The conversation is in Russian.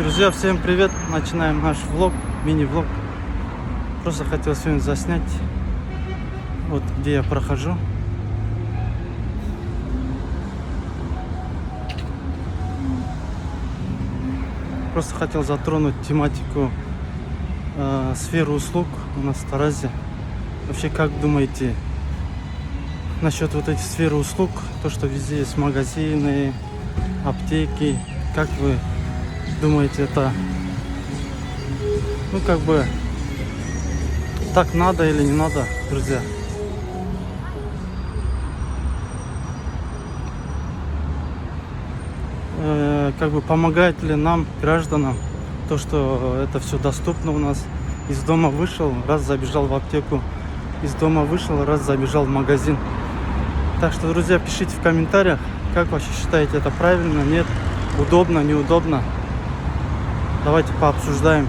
Друзья, всем привет! Начинаем наш влог, мини-влог. Просто хотел сегодня заснять, вот где я прохожу. Просто хотел затронуть тематику сферы услуг у нас в Таразе. Вообще, как думаете насчет вот этих сферы услуг, то, что везде есть магазины, аптеки, как вы думаете, это, как бы, так надо или не надо, друзья? Как бы помогает ли нам, гражданам, то, что это все доступно у нас? Из дома вышел, раз забежал в аптеку, из дома вышел, раз забежал в магазин. Так что, друзья, пишите в комментариях, как вообще считаете, это правильно, нет, удобно, неудобно. Давайте пообсуждаем.